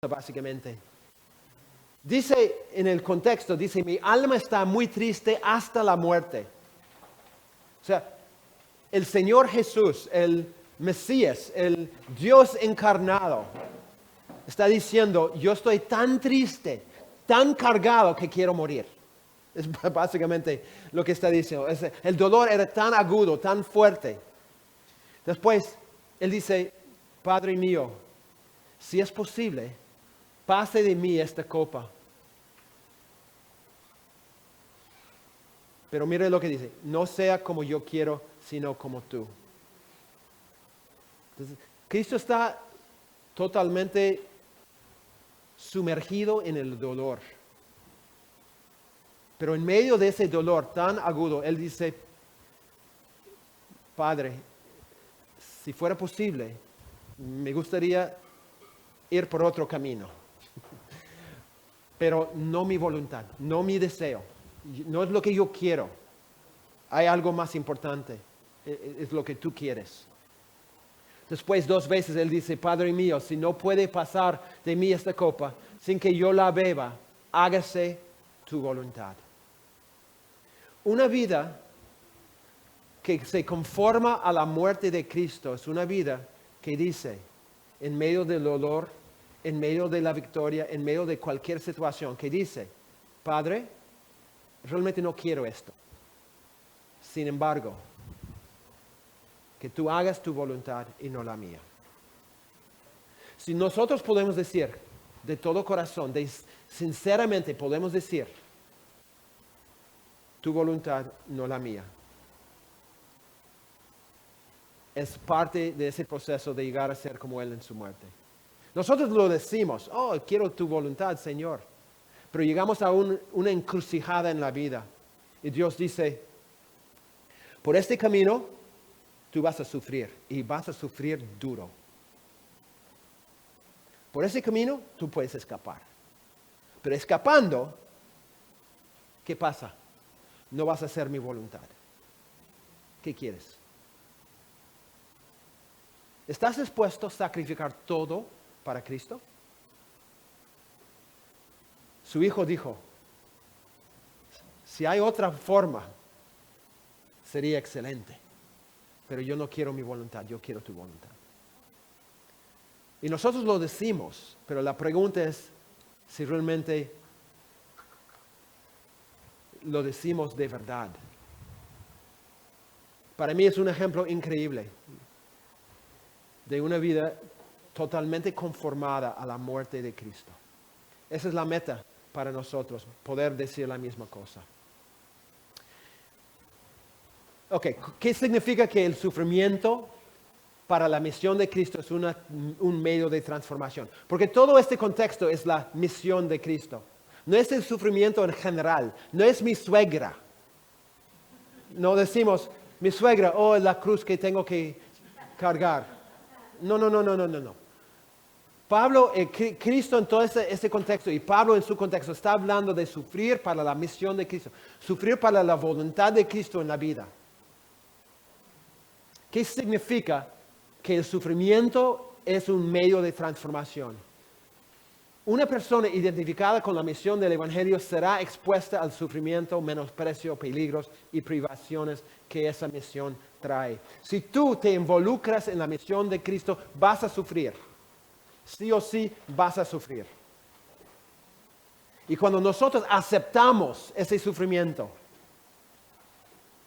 básicamente. Dice en el contexto, dice, mi alma está muy triste hasta la muerte. O sea, el Señor Jesús, el Mesías, el Dios encarnado, está diciendo, yo estoy tan triste, tan cargado que quiero morir. Es básicamente lo que está diciendo. El dolor era tan agudo, tan fuerte. Después, Él dice, Padre mío, si es posible, pase de mí esta copa. Pero mire lo que dice, no sea como yo quiero, sino como tú. Entonces, Cristo está totalmente sumergido en el dolor. Pero en medio de ese dolor tan agudo, Él dice, Padre, si fuera posible, me gustaría ir por otro camino. Pero no mi voluntad, no mi deseo, no es lo que yo quiero. Hay algo más importante, es lo que tú quieres. Después 2 veces Él dice, Padre mío, si no puede pasar de mí esta copa sin que yo la beba, hágase tu voluntad. Una vida que se conforma a la muerte de Cristo es una vida que dice, en medio del dolor, en medio de la victoria, en medio de cualquier situación, que dice, Padre, realmente no quiero esto. Sin embargo, que tú hagas tu voluntad y no la mía. Si nosotros podemos decir de todo corazón, sinceramente podemos decir, tu voluntad, no la mía. Es parte de ese proceso de llegar a ser como Él en su muerte. Nosotros lo decimos, oh, quiero tu voluntad, Señor. Pero llegamos a una encrucijada en la vida. Y Dios dice, por este camino, tú vas a sufrir. Y vas a sufrir duro. Por ese camino, tú puedes escapar. Pero escapando, ¿qué pasa? No vas a hacer mi voluntad. ¿Qué quieres? ¿Estás dispuesto a sacrificar todo para Cristo? Su hijo dijo, si hay otra forma, sería excelente. Pero yo no quiero mi voluntad, yo quiero tu voluntad. Y nosotros lo decimos, pero la pregunta es si realmente lo decimos de verdad. Para mí es un ejemplo increíble de una vida totalmente conformada a la muerte de Cristo. Esa es la meta para nosotros, poder decir la misma cosa. Ok, ¿qué significa que el sufrimiento para la misión de Cristo es un medio de transformación? Porque todo este contexto es la misión de Cristo. No es el sufrimiento en general, no es mi suegra. No decimos, mi suegra, oh, es la cruz que tengo que cargar. No. Pablo, Cristo en todo ese contexto, y Pablo en su contexto, está hablando de sufrir para la misión de Cristo, sufrir para la voluntad de Cristo en la vida. ¿Qué significa que el sufrimiento es un medio de transformación? Una persona identificada con la misión del Evangelio será expuesta al sufrimiento, menosprecio, peligros y privaciones que esa misión trae. Si tú te involucras en la misión de Cristo, vas a sufrir. Sí o sí vas a sufrir. Y cuando nosotros aceptamos ese sufrimiento,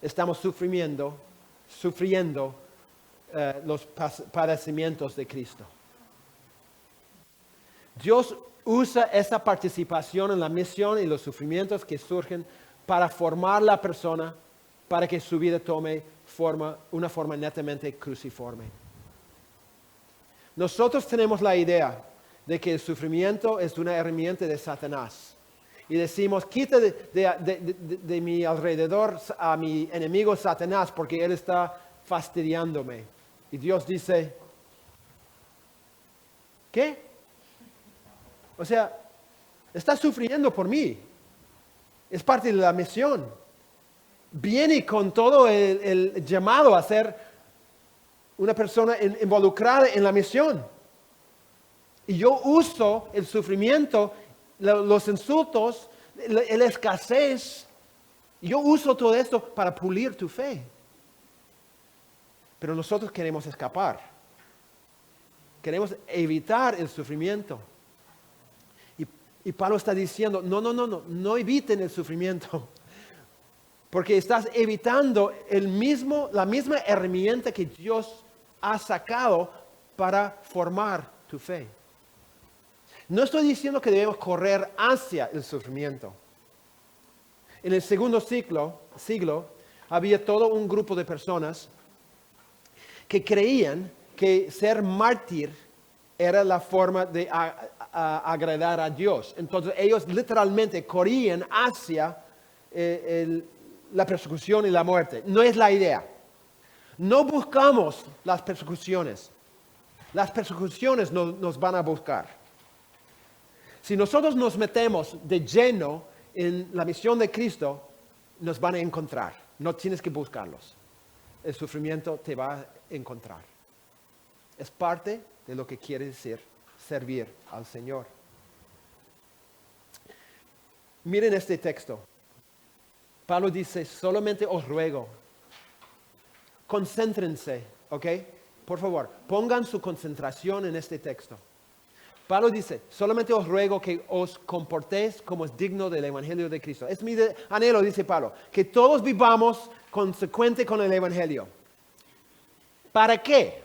estamos sufriendo los padecimientos de Cristo. Dios usa esa participación en la misión y los sufrimientos que surgen para formar la persona, para que su vida tome una forma netamente cruciforme. Nosotros tenemos la idea de que el sufrimiento es una herramienta de Satanás. Y decimos, quita de mi alrededor a mi enemigo Satanás porque él está fastidiándome. Y Dios dice, ¿qué? O sea, está sufriendo por mí. Es parte de la misión. Viene con todo el llamado a ser una persona involucrada en la misión. Y yo uso el sufrimiento, los insultos, la escasez. Yo uso todo esto para pulir tu fe. Pero nosotros queremos escapar. Queremos evitar el sufrimiento. Y Pablo está diciendo, no eviten el sufrimiento. Porque estás evitando la misma herramienta que Dios ha sacado para formar tu fe. No estoy diciendo que debemos correr hacia el sufrimiento. En el segundo siglo había todo un grupo de personas que creían que ser mártir era la forma de agradar a Dios. Entonces ellos literalmente corrían hacia la persecución y la muerte. No es la idea. No buscamos las persecuciones. Las persecuciones nos van a buscar. Si nosotros nos metemos de lleno en la misión de Cristo, nos van a encontrar. No tienes que buscarlos. El sufrimiento te va a encontrar. Es parte de lo que quiere decir servir al Señor. Miren este texto. Pablo dice, solamente os ruego, concéntrense, ¿ok? Por favor, pongan su concentración en este texto. Pablo dice, solamente os ruego que os comportéis como es digno del Evangelio de Cristo. Es mi anhelo, dice Pablo, que todos vivamos consecuente con el Evangelio. ¿Para qué?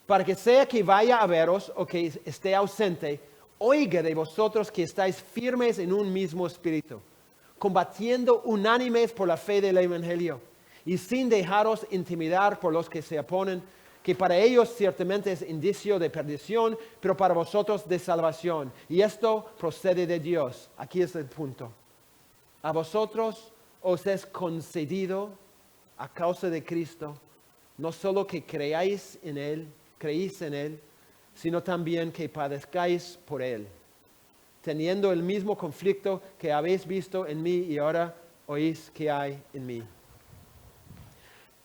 Para que sea que vaya a veros o que esté ausente, oiga de vosotros que estáis firmes en un mismo espíritu, combatiendo unánimes por la fe del Evangelio, y sin dejaros intimidar por los que se oponen, que para ellos ciertamente es indicio de perdición, pero para vosotros de salvación. Y esto procede de Dios. Aquí es el punto. A vosotros os es concedido a causa de Cristo, no solo que creéis en Él, sino también que padezcáis por Él, teniendo el mismo conflicto que habéis visto en mí y ahora oís que hay en mí.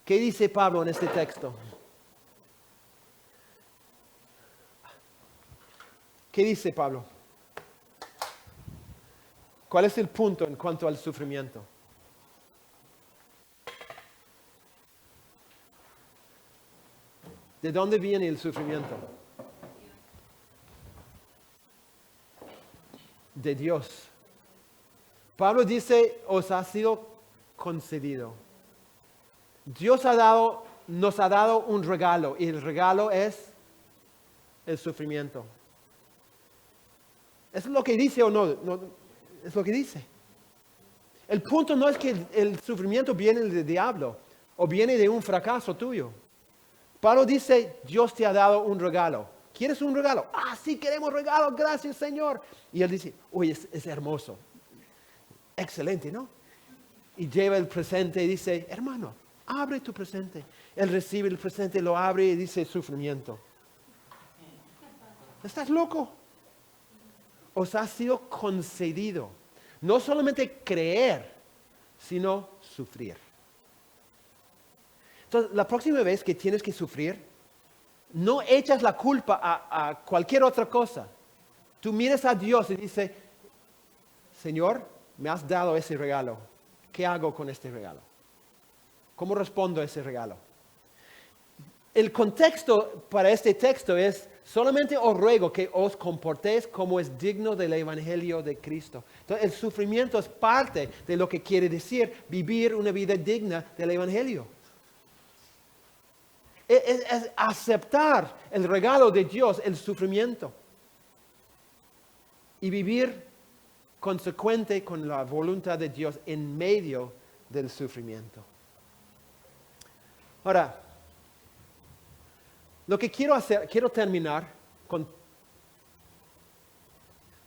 ¿Qué dice Pablo en este texto? ¿Qué dice Pablo? ¿Cuál es el punto en cuanto al sufrimiento? ¿De dónde viene el sufrimiento? De Dios. Pablo dice, os ha sido concedido. Dios nos ha dado un regalo y el regalo es el sufrimiento. ¿Es lo que dice o no? No, es lo que dice. El punto no es que el sufrimiento viene del diablo o viene de un fracaso tuyo. Pablo dice, Dios te ha dado un regalo. ¿Quieres un regalo? Ah, sí, queremos regalo, gracias Señor. Y él dice, uy, es hermoso. Excelente, ¿no? Y lleva el presente y dice, hermano, abre tu presente. Él recibe el presente, lo abre y dice, sufrimiento. ¿Estás loco? Os ha sido concedido. No solamente creer, sino sufrir. Entonces, la próxima vez que tienes que sufrir, no echas la culpa a cualquier otra cosa. Tú miras a Dios y dices, Señor, me has dado ese regalo. ¿Qué hago con este regalo? ¿Cómo respondo a ese regalo? El contexto para este texto es, solamente os ruego que os comportéis como es digno del Evangelio de Cristo. Entonces, el sufrimiento es parte de lo que quiere decir vivir una vida digna del Evangelio. Es aceptar el regalo de Dios, el sufrimiento, y vivir consecuente con la voluntad de Dios en medio del sufrimiento. Ahora, lo que quiero terminar con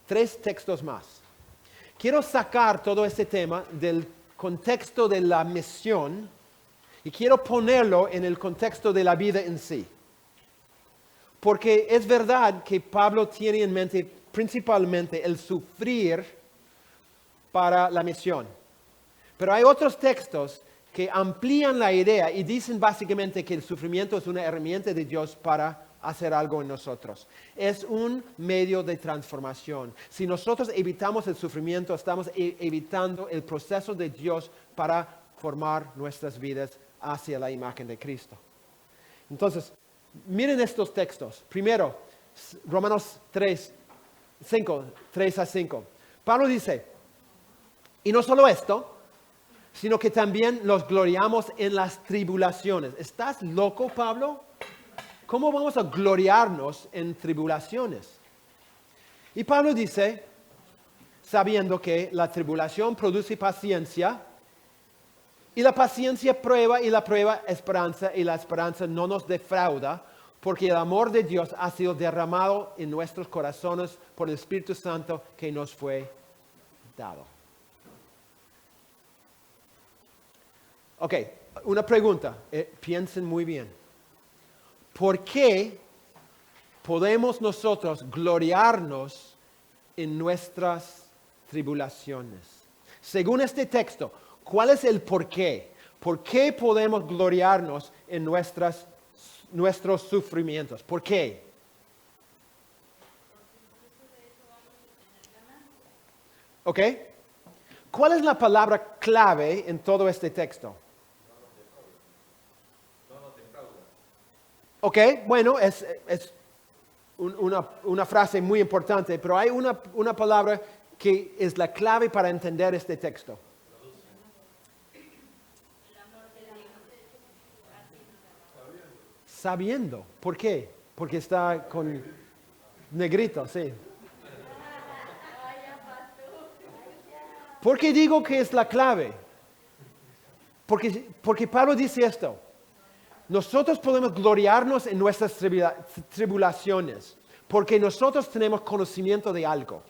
3 textos más. Quiero sacar todo este tema del contexto de la misión y quiero ponerlo en el contexto de la vida en sí. Porque es verdad que Pablo tiene en mente principalmente el sufrir para la misión. Pero hay otros textos que amplían la idea y dicen básicamente que el sufrimiento es una herramienta de Dios para hacer algo en nosotros. Es un medio de transformación. Si nosotros evitamos el sufrimiento, estamos evitando el proceso de Dios para formar nuestras vidas hacia la imagen de Cristo. Entonces, miren estos textos. Primero, Romanos 3, 3 a 5. Pablo dice, y no solo esto, sino que también nos gloriamos en las tribulaciones. ¿Estás loco, Pablo? ¿Cómo vamos a gloriarnos en tribulaciones? Y Pablo dice, sabiendo que la tribulación produce paciencia, y la paciencia prueba, y la prueba esperanza, y la esperanza no nos defrauda, porque el amor de Dios ha sido derramado en nuestros corazones por el Espíritu Santo que nos fue dado. Ok, una pregunta, piensen muy bien. ¿Por qué podemos nosotros gloriarnos en nuestras tribulaciones? Según este texto, ¿cuál es el por qué? ¿Por qué podemos gloriarnos en nuestros sufrimientos? ¿Por qué? ¿Ok? ¿Cuál es la palabra clave en todo este texto? Ok, bueno, es una frase muy importante, pero hay una palabra que es la clave para entender este texto. Sabiendo. ¿Por qué? Porque está con negrito, sí. ¿Por qué digo que es la clave? Porque Pablo dice esto. Nosotros podemos gloriarnos en nuestras tribulaciones porque nosotros tenemos conocimiento de algo.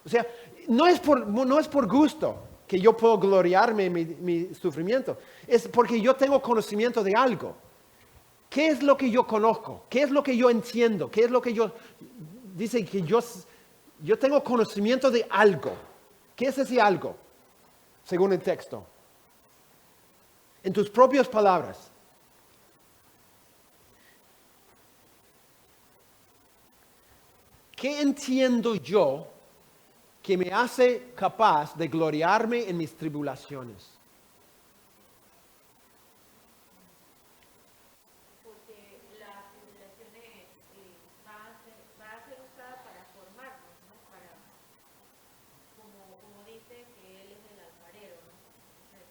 O sea, no es por gusto que yo puedo gloriarme en mi sufrimiento. Es porque yo tengo conocimiento de algo. ¿Qué es lo que yo conozco? ¿Qué es lo que yo entiendo? ¿Qué es lo que dice que yo tengo conocimiento de algo? ¿Qué es ese algo? Según el texto. En tus propias palabras. ¿Qué entiendo yo que me hace capaz de gloriarme en mis tribulaciones? Porque la tribulación va a ser usada para formarnos, ¿no? Como dice que Él es el alfarero, ¿no? Entonces,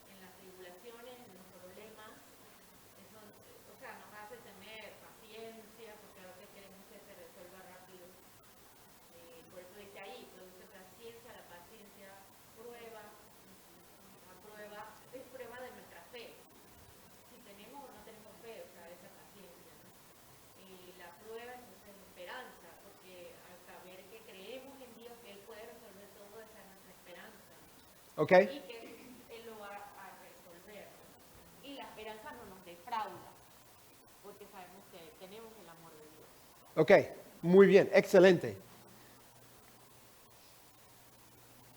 en las tribulaciones, en los problemas, eso, o sea, nos hace tener paciencia, porque a veces queremos que se resuelva rápido. Por eso dice ahí, produce paciencia, la paciencia prueba, la prueba es prueba de nuestra fe. Si tenemos o no tenemos fe, o sea, esa paciencia, ¿no? Y la prueba entonces es esperanza, porque al saber que creemos en Dios, que Él puede resolver todo, esa es nuestra esperanza. ¿Ok? Y que Él lo va a resolver, ¿no? Y la esperanza no nos defrauda, porque sabemos que tenemos el amor de Dios. Ok, muy bien, excelente.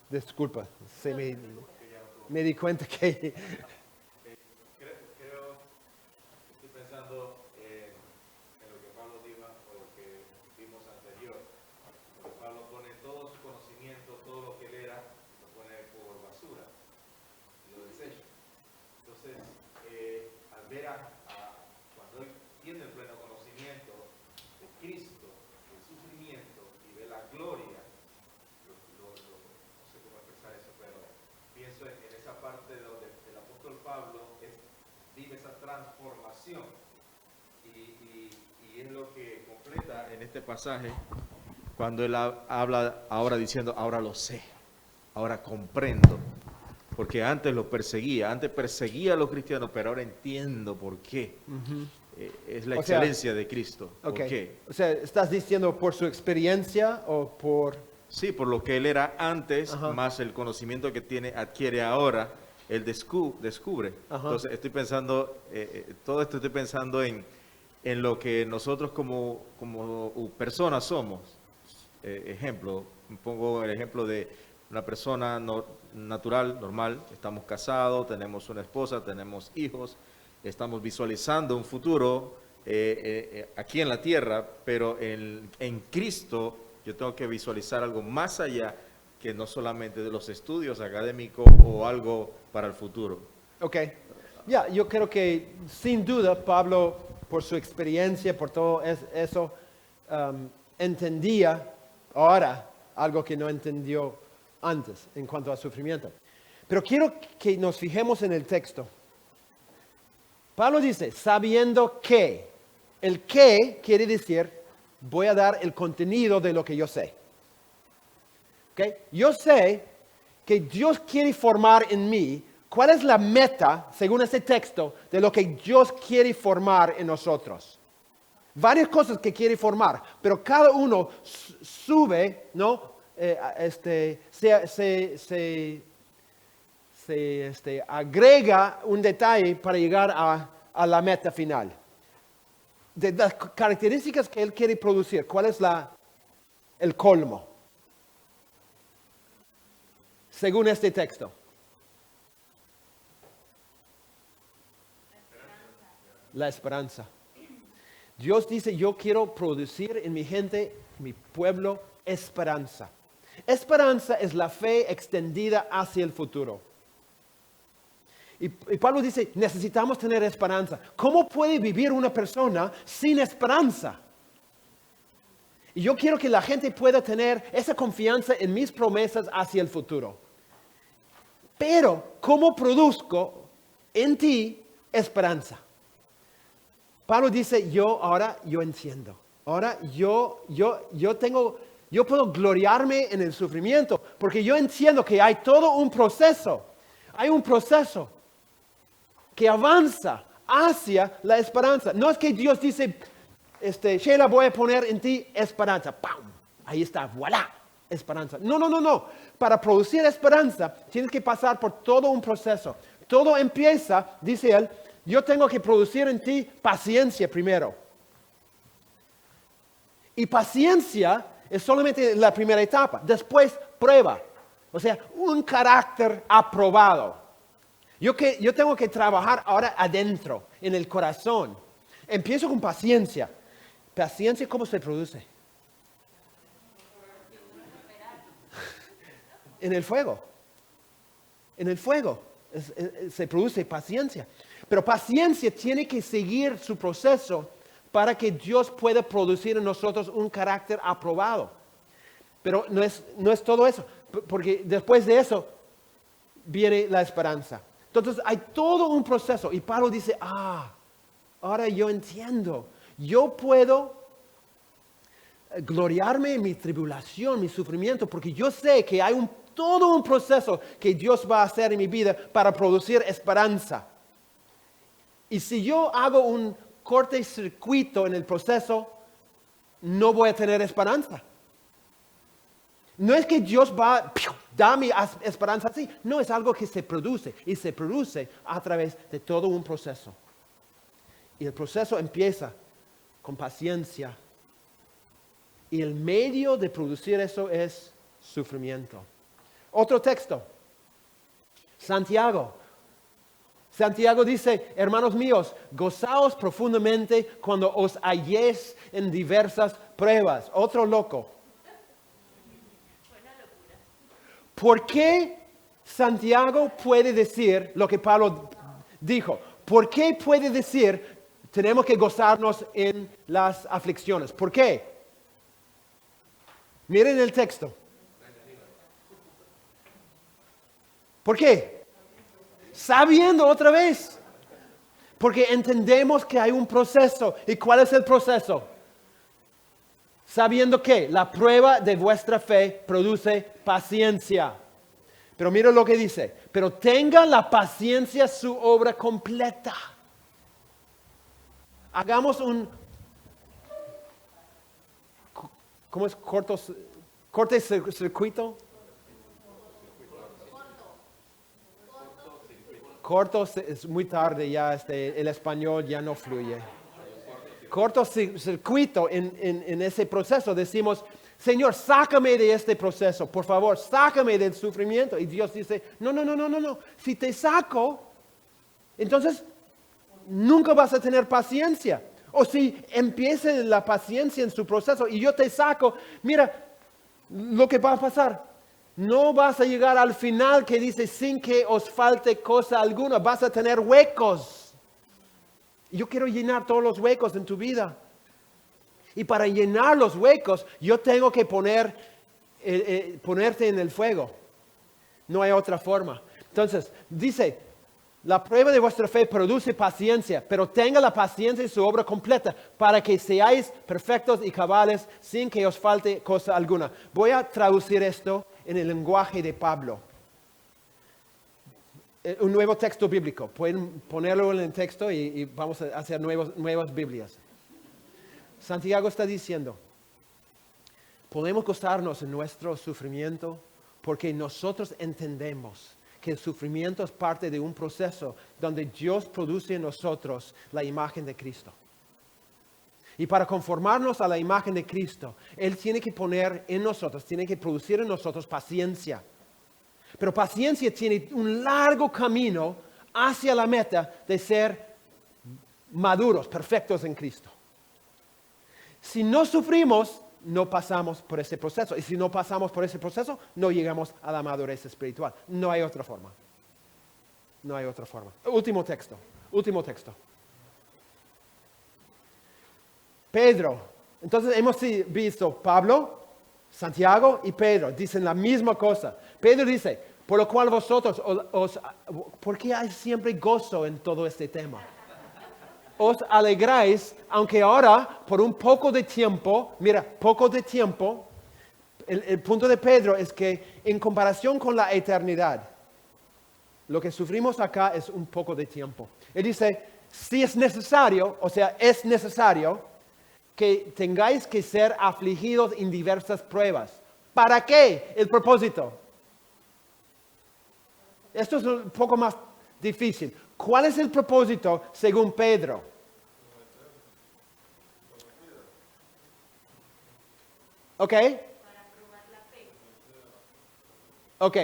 Disculpa, me di cuenta que... Estoy pensando en lo que Pablo dijo o lo que vimos anterior. Porque Pablo pone todo su conocimiento, todo lo que él era, lo pone por basura y lo desecha. Entonces, al ver cuando él tiene el pleno conocimiento de Cristo, del sufrimiento y de la gloria, no sé cómo expresar eso, pero pienso en esa parte donde el apóstol Pablo vive esa transformación y es lo que completa en este pasaje cuando él habla ahora diciendo, ahora lo sé, ahora comprendo, porque antes perseguía a los cristianos, pero ahora entiendo por qué. Es la excelencia de Cristo. ¿Por qué? O sea, ¿estás diciendo por su experiencia o por...? Sí, por lo que él era antes, Ajá. más el conocimiento que adquiere ahora, él descubre. Ajá. Entonces, estoy pensando, todo esto estoy pensando en lo que nosotros como personas somos. Ejemplo, pongo el ejemplo de una persona natural, normal, estamos casados, tenemos una esposa, tenemos hijos, estamos visualizando un futuro aquí en la tierra, pero en Cristo yo tengo que visualizar algo más allá que no solamente de los estudios académicos o algo para el futuro. Ok. Ya, yo creo que sin duda Pablo, por su experiencia, por todo eso, entendía ahora algo que no entendió antes en cuanto a sufrimiento. Pero quiero que nos fijemos en el texto. Pablo dice, sabiendo que. El que quiere decir, voy a dar el contenido de lo que yo sé. ¿Okay? Yo sé que Dios quiere formar en mí. ¿Cuál es la meta, según este texto, de lo que Dios quiere formar en nosotros? Varias cosas que quiere formar, pero cada uno sube, ¿no? Se agrega un detalle para llegar a la meta final. De las características que Él quiere producir, ¿cuál es el colmo? Según este texto. La esperanza. Dios dice, yo quiero producir en mi gente, mi pueblo, esperanza. Esperanza es la fe extendida hacia el futuro. Y Pablo dice, necesitamos tener esperanza. ¿Cómo puede vivir una persona sin esperanza? Y yo quiero que la gente pueda tener esa confianza en mis promesas hacia el futuro. Pero, ¿cómo produzco en ti esperanza? Pablo dice, yo entiendo. Ahora yo puedo gloriarme en el sufrimiento, porque yo entiendo que hay todo un proceso. Hay un proceso que avanza hacia la esperanza. No es que Dios dice, Sheila, voy a poner en ti esperanza. ¡Pam! Ahí está, voilà, esperanza. No. Para producir esperanza, tienes que pasar por todo un proceso. Todo empieza, dice él, yo tengo que producir en ti paciencia primero. Y paciencia es solamente la primera etapa. Después, prueba. O sea, un carácter aprobado. Yo tengo que trabajar ahora adentro, en el corazón. Empiezo con paciencia. ¿Paciencia cómo se produce? En el fuego. En el fuego se produce paciencia. Pero paciencia tiene que seguir su proceso para que Dios pueda producir en nosotros un carácter aprobado. Pero no es todo eso, porque después de eso viene la esperanza. Entonces hay todo un proceso y Pablo dice, ahora yo entiendo, yo puedo gloriarme en mi tribulación, mi sufrimiento, porque yo sé que hay todo un proceso que Dios va a hacer en mi vida para producir esperanza. Y si yo hago un cortocircuito en el proceso, no voy a tener esperanza. No es que Dios va a dar mi esperanza así. No, es algo que se produce y se produce a través de todo un proceso. Y el proceso empieza con paciencia. Y el medio de producir eso es sufrimiento. Otro texto. Santiago. Santiago dice, hermanos míos, gozaos profundamente cuando os halléis en diversas pruebas. Otro loco. ¿Por qué Santiago puede decir lo que Pablo dijo? ¿Por qué puede decir tenemos que gozarnos en las aflicciones? ¿Por qué? Miren el texto. ¿Por qué? Sabiendo otra vez. Porque entendemos que hay un proceso. ¿Y cuál es el proceso? Sabiendo que la prueba de vuestra fe produce paciencia. Pero mira lo que dice. Pero tenga la paciencia su obra completa. Hagamos un... ¿Cómo es? ¿Cortocircuito? Corto, es muy tarde ya, el español ya no fluye. Cortocircuito en ese proceso. Decimos, Señor, sácame de este proceso, por favor, sácame del sufrimiento. Y Dios dice, no. Si te saco, entonces nunca vas a tener paciencia. O si empieza la paciencia en su proceso y yo te saco, mira lo que va a pasar. No vas a llegar al final que dice sin que os falte cosa alguna. Vas a tener huecos. Y yo quiero llenar todos los huecos en tu vida. Y para llenar los huecos, yo tengo que ponerte en el fuego. No hay otra forma. Entonces, dice, la prueba de vuestra fe produce paciencia, pero tenga la paciencia y su obra completa para que seáis perfectos y cabales sin que os falte cosa alguna. Voy a traducir esto en el lenguaje de Pablo. Un nuevo texto bíblico. Pueden ponerlo en el texto y vamos a hacer nuevas Biblias. Santiago está diciendo, podemos gozarnos en nuestro sufrimiento porque nosotros entendemos que el sufrimiento es parte de un proceso donde Dios produce en nosotros la imagen de Cristo. Y para conformarnos a la imagen de Cristo, Él tiene que poner en nosotros, tiene que producir en nosotros paciencia. Pero paciencia tiene un largo camino hacia la meta de ser maduros, perfectos en Cristo. Si no sufrimos, no pasamos por ese proceso. Y si no pasamos por ese proceso, no llegamos a la madurez espiritual. No hay otra forma. No hay otra forma. Último texto. Pedro. Entonces hemos visto Pablo, Santiago y Pedro. Dicen la misma cosa. Pedro dice, por lo cual vosotros, ¿por qué hay siempre gozo en todo este tema? Os alegráis, aunque ahora, por un poco de tiempo, el punto de Pedro es que en comparación con la eternidad, lo que sufrimos acá es un poco de tiempo. Él dice, si es necesario, es necesario que tengáis que ser afligidos en diversas pruebas. ¿Para qué? El propósito. Esto es un poco más difícil. ¿Cuál es el propósito según Pedro? ¿Ok? Para probar la fe. Ok.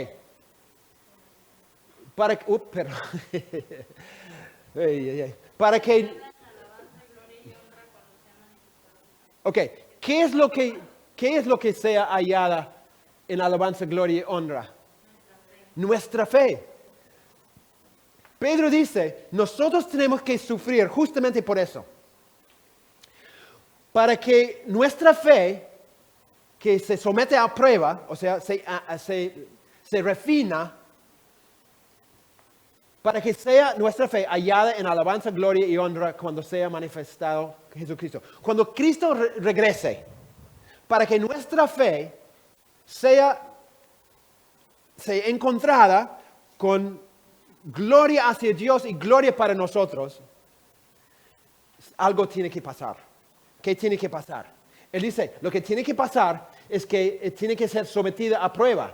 Para que... Ok. ¿Qué es lo que sea hallada en alabanza, gloria y honra? Nuestra fe. Pedro dice, nosotros tenemos que sufrir justamente por eso. Para que nuestra fe, que se somete a prueba, se refina, para que sea nuestra fe hallada en alabanza, gloria y honra cuando sea manifestado Jesucristo. Cuando Cristo regrese, para que nuestra fe sea encontrada con gloria hacia Dios y gloria para nosotros, algo tiene que pasar. ¿Qué tiene que pasar? Él dice, lo que tiene que pasar es que tiene que ser sometida a prueba.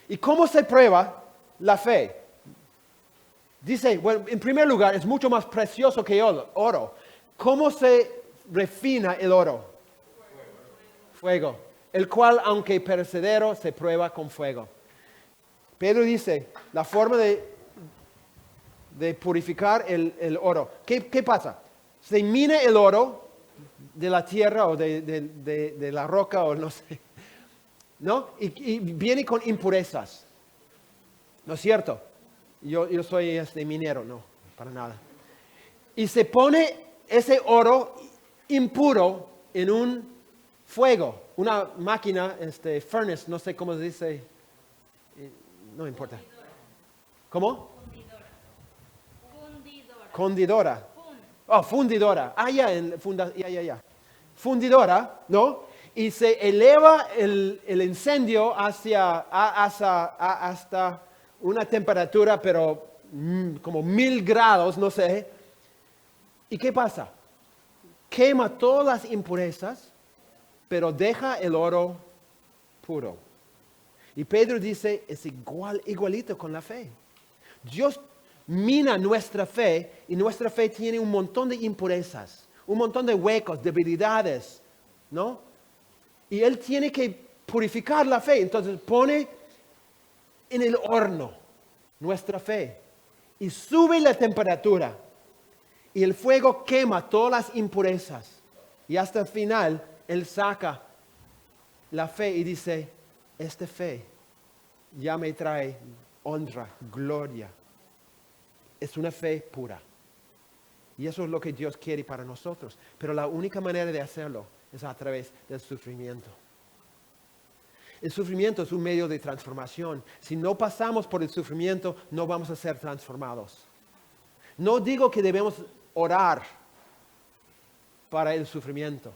¿Y cómo se prueba la fe? Dice, bueno, en primer lugar, es mucho más precioso que oro. ¿Cómo se refina el oro? Fuego. El cual, aunque perecedero, se prueba con fuego. Pedro dice, la forma de purificar el oro. ¿Qué pasa? Se mina el oro de la tierra o de la roca o no sé, ¿no? Y viene con impurezas. ¿No es cierto? Yo soy minero, no, para nada. Y se pone ese oro impuro en un fuego, una máquina, furnace, no sé cómo se dice, no importa. ¿Cómo? Fundidora. Oh, fundidora. Ya. Fundidora, ¿no? Y se eleva el incendio hasta una temperatura, pero como 1000 grados, no sé. ¿Y qué pasa? Quema todas las impurezas, pero deja el oro puro. Y Pedro dice, es igualito con la fe. Dios mina nuestra fe y nuestra fe tiene un montón de impurezas, un montón de huecos, debilidades, ¿no? Y Él tiene que purificar la fe. Entonces pone en el horno nuestra fe y sube la temperatura. Y el fuego quema todas las impurezas. Y hasta el final, Él saca la fe y dice, esta fe ya me trae honra, gloria. Es una fe pura. Y eso es lo que Dios quiere para nosotros. Pero la única manera de hacerlo es a través del sufrimiento. El sufrimiento es un medio de transformación. Si no pasamos por el sufrimiento, no vamos a ser transformados. No digo que debemos orar para el sufrimiento.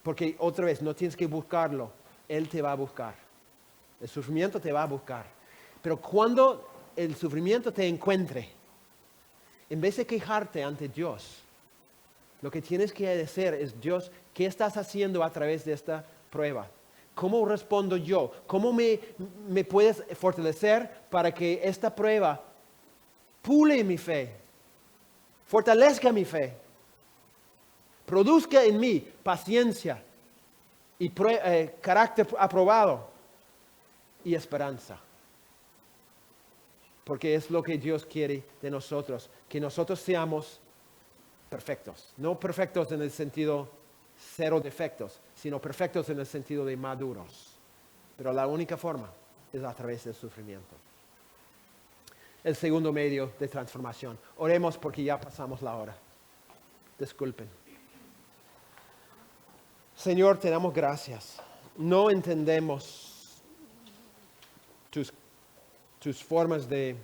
Porque otra vez, no tienes que buscarlo. Él te va a buscar. El sufrimiento te va a buscar. Pero cuando el sufrimiento te encuentre, en vez de quejarte ante Dios, lo que tienes que hacer es, Dios, ¿qué estás haciendo a través de esta prueba? ¿Cómo respondo yo? ¿Cómo me puedes fortalecer para que esta prueba pule mi fe, fortalezca mi fe, produzca en mí paciencia y carácter aprobado y esperanza? Porque es lo que Dios quiere de nosotros, que nosotros seamos perfectos. No perfectos en el sentido cero defectos, sino perfectos en el sentido de maduros. Pero la única forma es a través del sufrimiento. El segundo medio de transformación. Oremos porque ya pasamos la hora. Disculpen. Señor, te damos gracias. No entendemos tus formas de